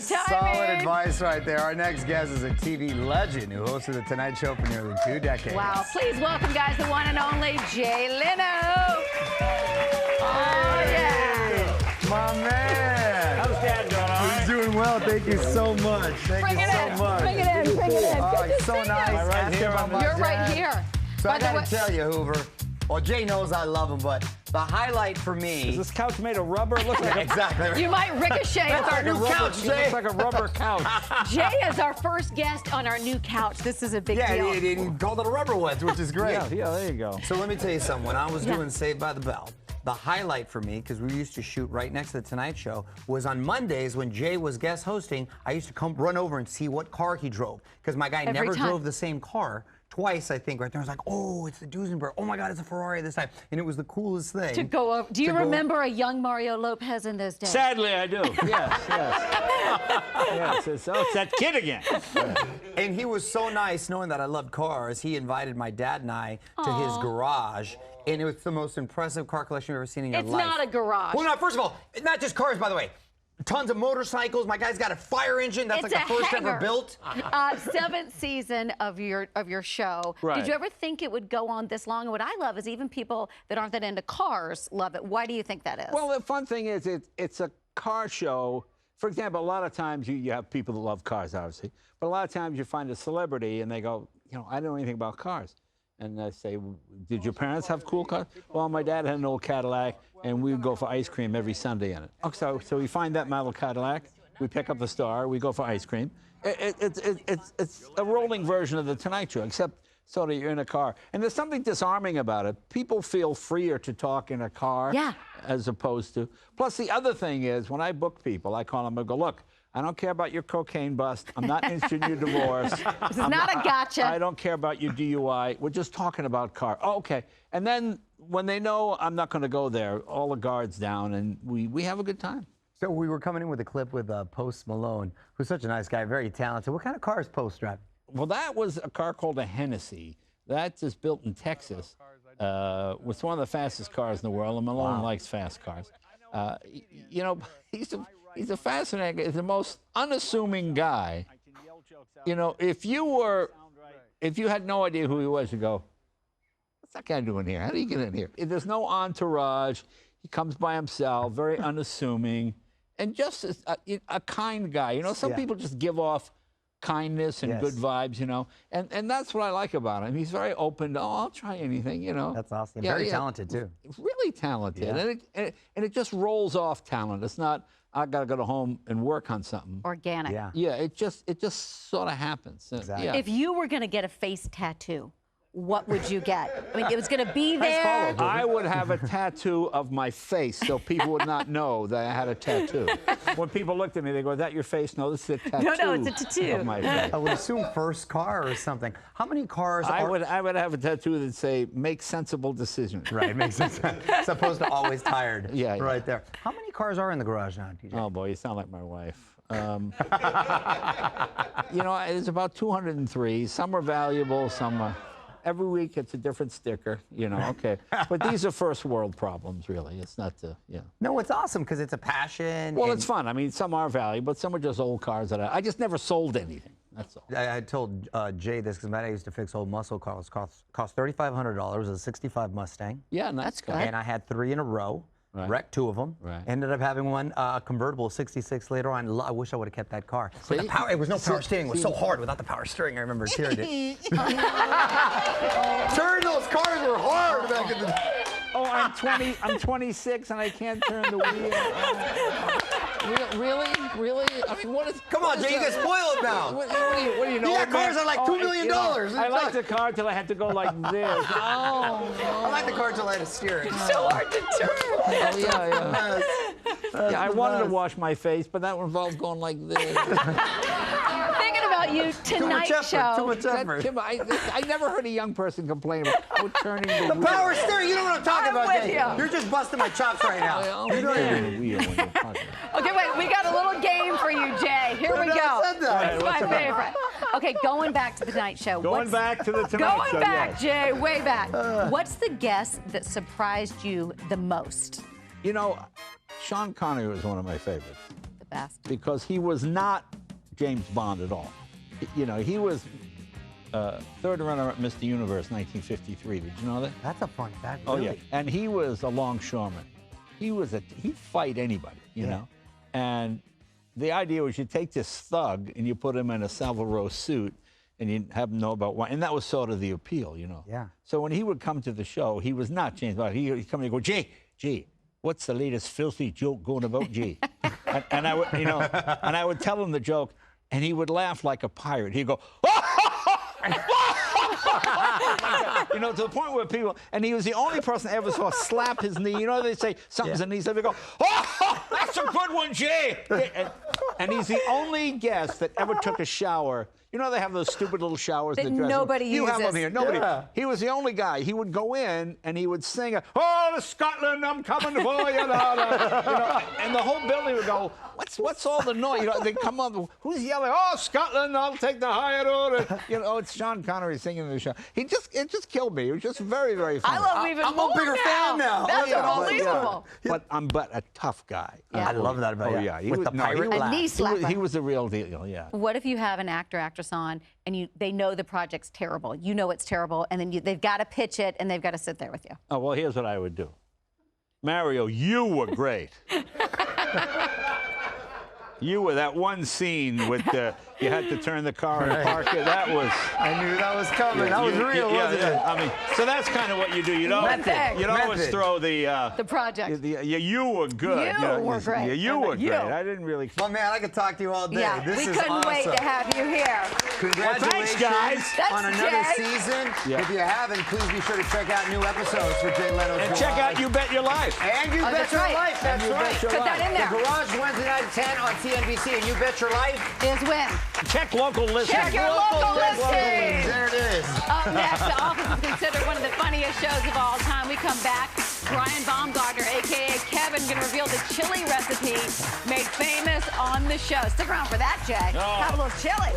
Solid advice right there. Our next guest is a TV legend who hosted The Tonight Show for nearly 2 decades. Wow. Please welcome, guys, the one and only Jay Leno. Oh, yeah. My man. How's Dad doing? All right? He's doing well. Thank you so much. Thank you so much. Bring it in. Bring it in. Oh, Good to so see nice. you. Right here on the- You're right here. So By I the way- got to tell you, Hoover, well, Jay knows I love him, but the highlight for me... Is this couch made of rubber? It looks like Exactly. You might ricochet. That's our off. new couch, It Jay. looks like a rubber couch. Jay is our first guest on our new couch. This is a big Yeah, deal. he called it a rubber wedge, which is great. Yeah, there you go. So let me tell you something. When I was doing Saved by the Bell, the highlight for me, because we used to shoot right next to The Tonight Show, was on Mondays when Jay was guest hosting, I used to come run over and see what car he drove, because my guy never drove the same car. Twice, I think, right there. I was like, oh, it's the Duesenberg. Oh, my God, it's a Ferrari this time. And it was the coolest thing. To go over. Do you remember a young Mario Lopez in those days? Sadly, I do. Yes. Yes, it's that kid again. And he was so nice, knowing that I loved cars. He invited my dad and I to his garage. And it was the most impressive car collection you've ever seen in your life. It's not a garage. Well, no, first of all, not just cars, by the way. Tons of motorcycles. My guy's got a fire engine. That's It's like the first hangar. ever built. 7th season of your show. Right. Did you ever think it would go on this long? And what I love is even people that aren't that into cars love it. Why do you think that is? Well, the fun thing is it's a car show. For example, a lot of times you have people that love cars, obviously. But a lot of times you find a celebrity and they go, I don't know anything about cars. And I say, did your parents have cool cars? Well, my dad had an old Cadillac, and we would go for ice cream every Sunday in it. So we find that model Cadillac, we pick up the star, we go for ice cream. It's a rolling version of The Tonight Show, except sort of you're in a car. And there's something disarming about it. People feel freer to talk in a car as opposed to. Plus, the other thing is, when I book people, I call them and go, look, I don't care about your cocaine bust. I'm not interested in your divorce. This is not a gotcha. I don't care about your DUI. We're just talking about car. Oh, okay. And then when they know I'm not going to go there, all the guards down, and we have a good time. So we were coming in with a clip with Post Malone, who's such a nice guy, very talented. What kind of car is Post driving? Well, that was a car called a Hennessy. That is built in Texas. It's one of the fastest cars in the world, and Malone likes fast cars. He's a fascinating, he's the most unassuming guy. If you had no idea who he was, you go, what's that guy doing here? How do you get in here? There's no entourage. He comes by himself, very unassuming, and just a kind guy. Some people just give off kindness and good vibes, and that's what I like about him. He's very open to, I'll try anything, That's awesome. Very talented, too. Really talented. And it just rolls off talent. It's not, I got to go home and work on something. Organic. Yeah, it just sort of happens. Exactly. If you were going to get a face tattoo, what would you get? I mean, it was going to be there. I would have a tattoo of my face so people would not know that I had a tattoo. When people looked at me, they go, is that your face? No, this is a tattoo. No, it's a tattoo. Of my face. I would assume first car or something. How many cars I would have a tattoo that say, make sensible decisions. Right, makes sense. As opposed to always tired. Yeah. Right there. How many cars are in the garage now, TJ? Oh, boy, you sound like my wife. It's about 203. Some are valuable, some are... Every week it's a different sticker, okay. But these are first world problems, really. It's not No, it's awesome because it's a passion. Well, it's fun. I mean, some are valuable, but some are just old cars that I just never sold anything. That's all. I told Jay this because my dad used to fix old muscle cars. Cost $3,500, a '65 Mustang. Yeah, that's good. And I had 3 in a row. Right. Wrecked 2 of them. Right. Ended up having one '66 later on. I wish I would have kept that car. But the power, it was no power steering. It was so hard without the power steering. I remember tearing it. Turn those cars were hard back in the day. Oh, I'm 26 and I can't turn the wheel. Really? I mean, what is? Come on, Jay, you get spoiled now. What do you know? You got cars are like $2 million. I liked the car till I had to go like this. I like the car till I had to steer it. It's so hard to turn. Yeah, I wanted to wash my face, but that involved going like this. Thinking about you, Tonight Show. Too much effort. I never heard a young person complain about turning the wheel. Power steering, you know what I'm talking about, with Jay. you. You're just busting my chops right now. You're turning the wheel when you're talking. Okay, wait, we got a little game for you, Jay. Here we go. It's my favorite. Okay, going back to the Tonight Show. Going back to the Tonight Show. Going back, Jay, way back. What's the guest that surprised you the most? Sean Connery was one of my favorites. fast. Because he was not James Bond at all. You know, he was third runner-up Mr. Universe 1953. Did you know that? That's a fun fact. Oh, really. yeah. And he was a longshoreman. He'd fight anybody, you know? And the idea was you take this thug and you put him in a Savile Row suit and you have him know about why. And that was sort of the appeal, you know? Yeah. So when he would come to the show, he was not James Bond. He'd come and go, G, what's the latest filthy joke going about, G? and I would, you know, and I would tell him the joke, and he would laugh like a pirate. He'd go, you know, to the point where people, and he was the only person I ever saw slap his knee. You know, they say something's in the knee, so they go, oh, that's a good one, Jay. And he's the only guest that ever took a shower. You know, they have those stupid little showers That in the dressing room. nobody You have uses. them here. Nobody. Yeah. He was the only guy. He would go in and he would sing, "Oh, to Scotland, I'm coming for you." You know, and the whole building would go, "What's all the noise?" You know, they come up, who's yelling? "Oh, Scotland, I'll take the higher road." You know, it's Sean Connery singing in the show. It just killed me. It was just very, very funny. I love him even I'm more a bigger fan now. That's unbelievable. But I'm a tough guy. Yeah. I love that about Oh, you. yeah. With the pirate A laugh. knee slapper. He was the real deal, yeah. What if you have an actor, actress on, and they know the project's terrible? You know it's terrible, and then they've got to pitch it, and they've got to sit there with you. Oh, well, here's what I would do. Mario, you were great. You were that one scene with you had to turn the car and park it. That was. I knew that was coming. That was real, wasn't it? I mean, so that's kind of what you do. You don't. Method. You always Method. throw the. The project. You were good. You were great. Yeah, you were You. great. I didn't really. Well, man, I could talk to you all day. Yeah, This we is couldn't wait awesome. to have you here. Congratulations guys. That's on another Jay. season. Yeah. If you haven't, please be sure to check out new episodes for Jay Leno's And Garage. check out You Bet Your Life. And You Oh, Bet that's Your right. Life. That's And You Bet right. Your Put that Life. in there. The Garage Wednesday night at 10 on CNBC, and You Bet Your Life. Is when. Check local listings. Check your local listings. There it is. Up next, The Office is considered one of the funniest shows of all time. We come back. Brian Baumgartner, a.k.a. Kevin, going to reveal the chili recipe made famous on the show. Stick around for that, Jay. Oh. Have a little chili.